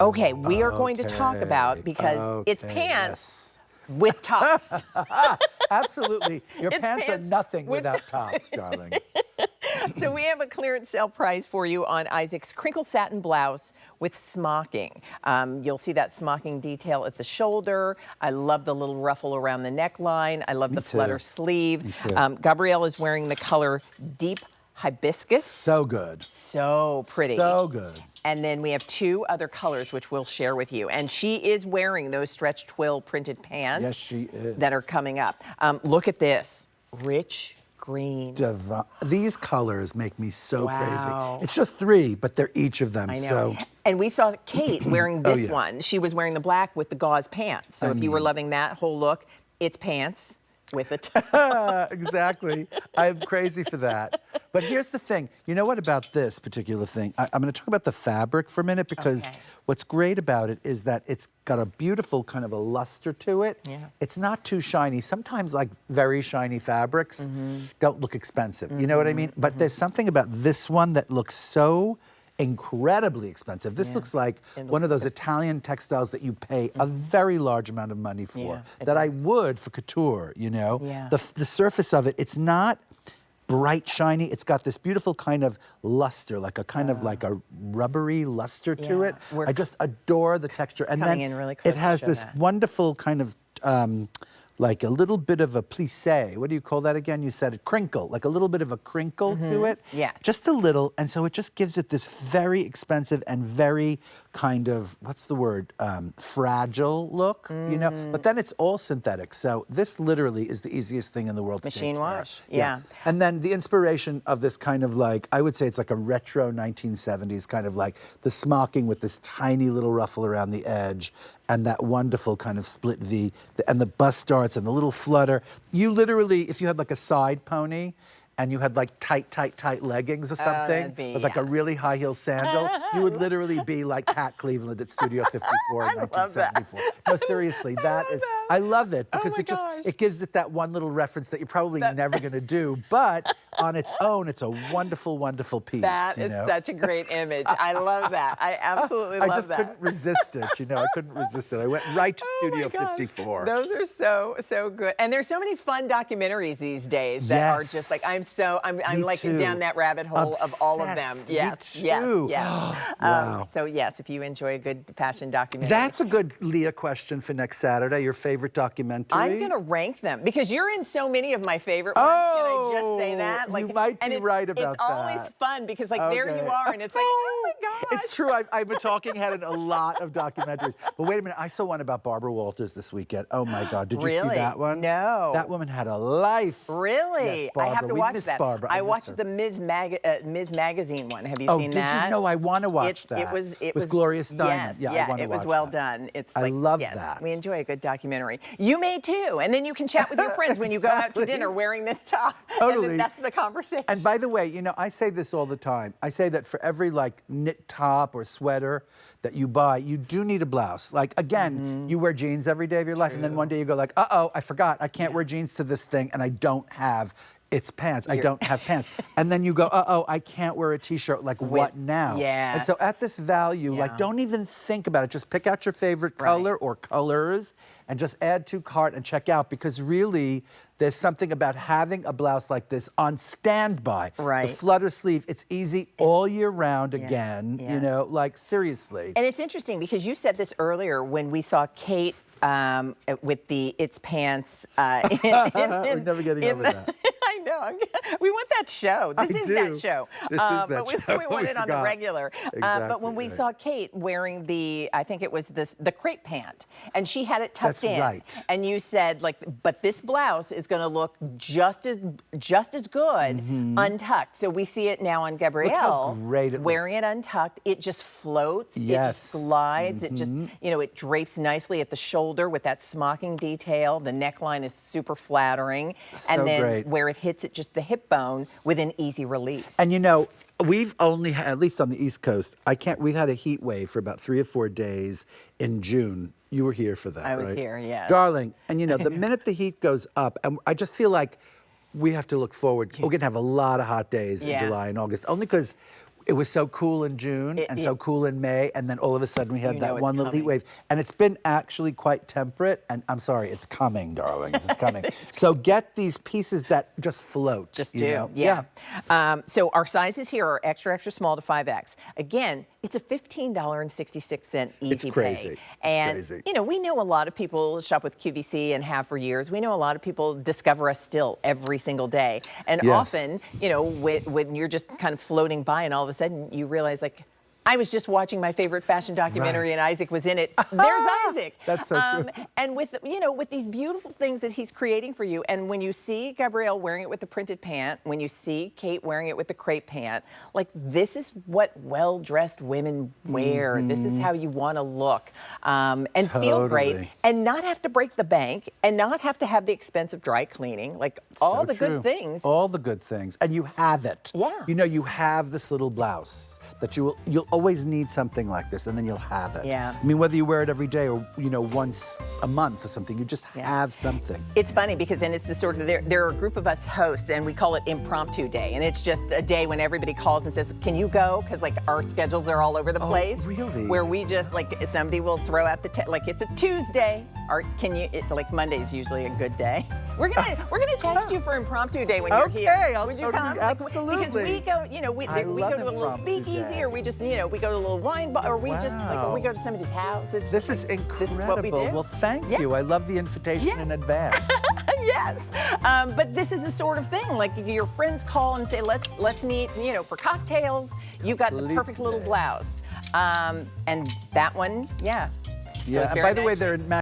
Okay, we are going to talk about, because it's pants with tops. Absolutely. Your It's pants are pants nothing with without tops, darling. So we have a clearance sale price for you on Isaac's Crinkle Satin Blouse with smocking. You'll see that smocking detail at the shoulder. I love the little ruffle around the neckline. I love the flutter sleeve. Me too. Gabrielle is wearing the color Deep Hibiscus. So good. So pretty. So good. And then we have two other colors, which we'll share with you. And she is wearing those stretch twill printed pants. Yes, she is. That are coming up. Look at this. Rich green. These colors make me so Wow. crazy. It's just 3, but they're each of them. I know. So And we saw Kate wearing this yeah. one. She was wearing the black with the gauze pants. So if you were loving that whole look, it's pants with a top. exactly. I'm crazy for that. But here's the thing. You know what about this particular thing? I'm going to talk about the fabric for a minute, because what's great about it is that it's got a beautiful kind of a luster to it. Yeah. It's not too shiny. Sometimes like very shiny fabrics don't look expensive. You know what I mean? But there's something about this one that looks so incredibly expensive. This looks like one of those Italian textiles that you pay a very large amount of money for, that I would for couture, you know? Yeah. The surface of it, it's not bright, shiny. It's got this beautiful kind of luster, like a kind of like a rubbery luster to it. I just adore the texture. And then in really close it has to show this that. wonderful kind of like a little bit of a plissé. What do you call that again? You said it, crinkle, like a little bit of a crinkle to it. Yes. Just a little, and so it just gives it this very expensive and very kind of, what's the word, fragile look, you know? But then it's all synthetic, so this literally is the easiest thing in the world to Machine take care of. wash, yeah. And then the inspiration of this kind of like, I would say it's like a retro 1970s kind of like the smocking with this tiny little ruffle around the edge, and that wonderful kind of split V, and the bust darts and the little flutter. You literally, if you had like a side pony and you had like tight leggings or something, with like a really high heel sandal, you would literally be like Pat Cleveland at Studio 54 in 1974. No, seriously, I love it, because it gives it that one little reference that you're probably never gonna do, but on its own, it's a wonderful, wonderful piece. That is such a great image. I love that. I absolutely love that. I just couldn't resist it, you know, I couldn't resist it. I went right to Studio 54. Those are so good. And there's so many fun documentaries these days that are just like, I'm like down that rabbit hole of all of them. Yes. Wow. So yes, if you enjoy a good fashion documentary. That's a good Leah question for next Saturday, your favorite documentary. I'm gonna rank them, because you're in so many of my favorite ones. Can I just say that? Like, you might be right about that. It's always fun, because like there you are, and it's like, oh my gosh. It's true, I've been talking head in a lot of documentaries. But wait a minute, I saw one about Barbara Walters this weekend. Oh my God, did you see that one? No. That woman had a life. Really? Yes, Barbara. I have to watch that. Barbara. I watched the Ms. Magazine one. Have you seen that? Oh, did you? No, I want to watch that. It with was Gloria Steinem. Yes, I want to it watch was well that. done. It's I like, love yes, that. We enjoy a good documentary. You may too, and then you can chat with your friends when you go out to dinner wearing this top. Totally. And that's the conversation. And by the way, you know, I say this all the time. I say that for every like knit top or sweater that you buy, you do need a blouse. Like again, you wear jeans every day of your life, and then one day you go like, uh-oh, I forgot, I can't wear jeans to this thing, and I don't have it's pants. I don't have pants. And then you go, uh-oh, I can't wear a t-shirt. Like, what now? Yes. And so at this value, like, don't even think about it. Just pick out your favorite color or colors and just add to cart and check out, because really, there's something about having a blouse like this on standby. The flutter sleeve, it's easy all year round again, you know, like seriously. And it's interesting, because you said this earlier when we saw Kate with the It's Pants. We're never getting over that. I know. We want that show. This is that show. This is that but show. We want it on the regular. But when we saw Kate wearing the, I think it was the crepe pant, and she had it tucked in. Right. And you said, like, but this blouse is going to look just as good untucked. So we see it now on Gabrielle. Look how great it wearing it untucked. It just floats. It just glides. It just, you know, it drapes nicely at the shoulder with that smocking detail. The neckline is super flattering. So and then great. where it hits it, just the hip bone with an easy release. And you know, we've only had, at least on the East Coast, we've had a heat wave for about 3 or 4 days in June. You were here for that, right? I was here, yeah. Darling, and you know, the minute the heat goes up, and I just feel like we have to look forward. We're gonna have a lot of hot days in July and August, only because it was so cool in June and so cool in May, and then all of a sudden we had You know that it's one little heat coming. wave. And it's been actually quite temperate, and I'm sorry, it's coming, darlings, it's coming. So get these pieces that just float. Just you do, know? yeah. So our sizes here are extra, extra small to 5X. Again, it's a $15.66 easy It's crazy. pay. It's And, crazy. you know, we know a lot of people shop with QVC and have for years. We know a lot of people discover us still every single day. And Yes. often, you know, when you're just kind of floating by and all of a sudden you realize, like, I was just watching my favorite fashion documentary Right. and Isaac was in it. There's Isaac. That's so true. And with, you know, with these beautiful things that he's creating for you, and when you see Gabrielle wearing it with the printed pant, when you see Kate wearing it with the crepe pant, like, this is what well-dressed women wear. This is how you want to look and feel great, Totally. and not have to break the bank, and not have to have the expense of dry cleaning, like all So the true. good things. All the good things, and you have it. Yeah. You know, you have this little blouse that you'll always need something like this, and then you'll have it. Yeah. I mean, whether you wear it every day or, you know, once a month or something, you just Yeah. have something. It's funny because then it's the sort of, there are a group of us hosts and we call it impromptu day. And it's just a day when everybody calls and says, can you go? Because, like, our schedules are all over the place. really? Where we just, like, somebody will throw out the, like, it's a Tuesday. Or can you, like, Monday's usually a good day. We're gonna text you for impromptu day when you're here. Okay, I'll Would you totally- come? Like, absolutely. because we go, you know, we I go love to a little impromptu speakeasy, day. or we just, you know, we go to a little wine bar, or we just, like, or we Wow. go to somebody's house. It's This just is like, incredible. This is what we do. Well, thank Yeah. you. I love the invitation Yeah. in advance. Yes, but this is the sort of thing, like, your friends call and say, let's meet, you know, for cocktails. You got the perfect little Completely. blouse, and that one, yeah. Yeah, goes and very by the way, nicely. they're in